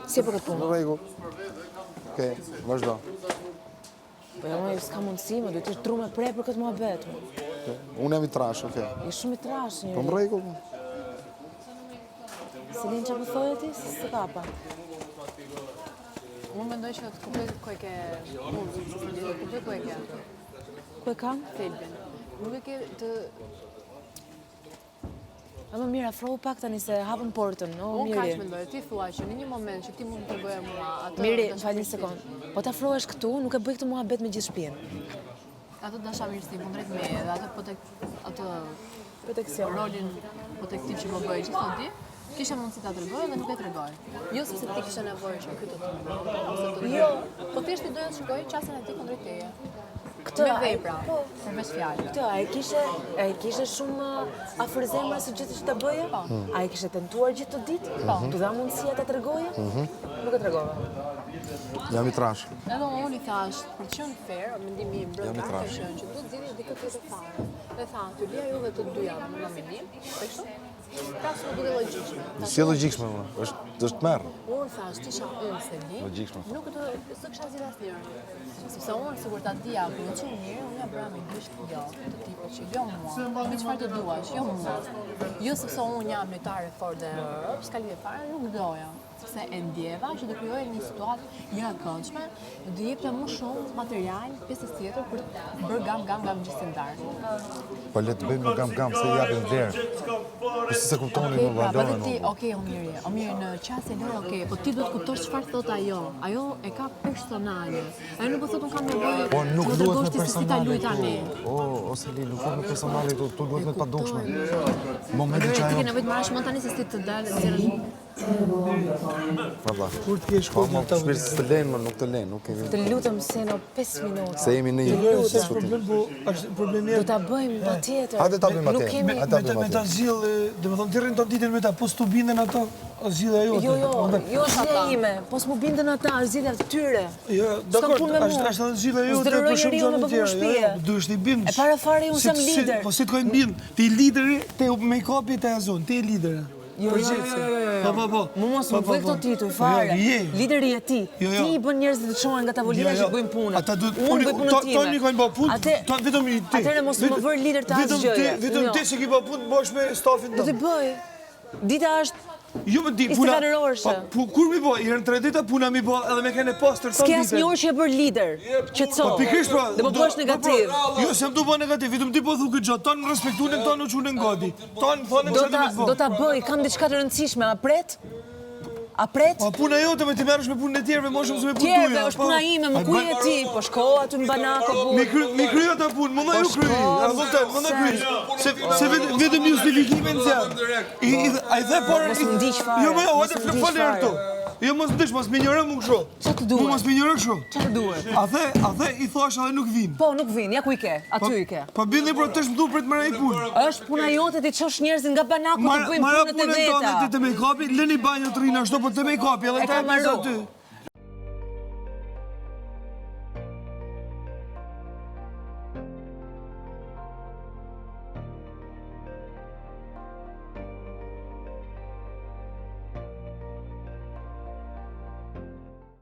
Si për këtë punë? Në rregull. Okej, vazhdo. Po ja më s'ka mundësi, më duhet të tru me prej për këtë muhabet. Unë jam i trash, okej. Je shumë i trash Po njëri. në rregull. Selin që më thojë ti, si së kapa? Unë mendoj që të kuptoj ku e ke mundë, të kuptoj ku e ke Ku e kam? thelbin. Nuk e ke të... A më mirë, afrohu pak tani se hapën portën, o Unë kaq Miri. mendoj, ti thua që në një moment që ti mund të tregoje mua atë... Miri, më falni një sekond. Po të afrohesh këtu, nuk e bëj këtë muhabet me gjithë shtëpinë. Atë dashamirësi, po drejt me edhe atë po tek atë Proteksion. rolin po tek ti që më bëj gjithë ti, kisha mundësi ta tregoj dhe nuk e tregoj. Jo sepse ti kishe nevojë që ky të të Jo. Po thjesht ti doja të shikoj çastin e ti kundrejt teje. Këtë, Me vepra, po, përveç fjalëve. këtë, a e kishe shumë afër zemra së gjithë që të bëje? A e kishe tentuar gjithë të ditë? Tu dha mundësia ta tregoje? Nuk e tregova. Jam i trash. Edhe unë i thash, për të qenë fair, mendimi im Jam i brenda ka trash. qenë që duhet zgjidhni dikë tjetër fare. Dhe tha, ty lija juve të dyja në nominim, po kështu? Pra s'më duket logjikshme. Si e logjikshme, më. Është merr. Unë thash, tisha unë se di, Logjikshme. nuk s'ë kisha zgjidhur asnjërin. Sepse unë sigur ta dija, po në çfarë mirë, unë ja bëra me gisht jo, të tipit që jo mua. Me çfarë të duash, jo mua. Jo sepse unë jam lojtare fort dhe s'ka lidhje fare, nuk doja. Sepse e ndjeva që do krijoje një situatë jo e këndshme, do jepte më shumë material pjesës tjetër për të bërë gam gjysmëtar. Po le të bëjmë gam, se japim vlerë. Po si se kuptoni më Pra, valorën. bëhet ti, okej, o mirë, në qasje Lore, okej, po ti duhet kuptosh çfarë thot ajo. Ajo e ka personale. Ajo nuk po thotë unë kam nevojë. Po nuk të duhet tregosh me ti se si ta luaj tani. personale. O, ose li, nuk duhet me personale, tu duhet me padukshme. Momenti që Ti ke ajo... nevojë të marrësh mend tani se si të dalë zjerë. Valla. Kur të kesh Po, kohë më ta shpirt të lenë, më nuk të lenë, nuk kemi... Të lutem se në 5 minuta. Se jemi në një Jo, s'ka diskutim. problem, po është problemi Do ta bëjmë patjetër. Hajde ta bëjmë Nuk atje. kemi. Hajde ta bëjmë me ta atje. zgjidh, domethënë ti rrin të ditën me ta, po s'tu binden ato, o zgjidhja jote. Jo zgjidhja ime, po s'mu binden ata, është zgjidhja e tyre. Jo, S'kam dakor, punë me është mua. edhe zgjidhja jote Zdërroj për shumë njeriu me gjëra bëmë tjera. shtëpie. Duhesh ti bind. E para fare unë jam lider. Po si të kojnë bind? Ti je lideri, te make-upi te azon, ti je lidera. Jo. Po. Mu mos më bëj këto tituj fare. Lideri e ti. Jo. Ti i bën njerëzit të çohen nga tavolina që bëjnë punën. Ata duhet Unë bëj punën time. Toni kanë bë punë. Vetëm ti. Atëherë mos më vër lider të asgjëje. Vetëm ti që ke bë punë bosh me stafin Do të tonë. bëj. Dita është Jo më di Ishte puna. kanerorëshe. Po kur mi bë? Herën 3 ditë puna mi bë edhe me kanë postër s'ke asnjë orë që e bër lider. Qetso. Po pikërisht pra. Dhe më bësh negativ. Jo, se më du bë negativ, vetëm ti po thu këtë gjë, tonë respektunin tonë u çunë ngati. Tonë thonë Do çfarë ta të bëj. do ta bëj, kam diçka të rëndësishme, a pret? A pret? Po puna jote me ti merresh me punën e tjerëve, mos me punë Tjerëve, tuaja. është puna ime, më kuj e ti, po shko aty në banako, Mi kryo ata punë, më ju kry. A vërtet, më na kry. Se vetëm justifikimin zjat. Ai the por. Mos më ndiq fare. Jo, më jo, Mos atë më ndiq falë fare. këtu. Jo mos ndiq, mos më njëra më kështu. Çfarë të duhet? Mos më njëra kështu. Çfarë duhet? A the i thash edhe nuk vin. Po, nuk vin, ja ku i ke, aty i ke. Po bindi për të shmëdu për të marrë punë. Është puna jote ti çosh njerëzit nga banako të bëjnë Mara punët e punën veta. tonë të make-upi, lëni banjë të rinë ashtu, po të make-upi edhe E ta kam marru. aty.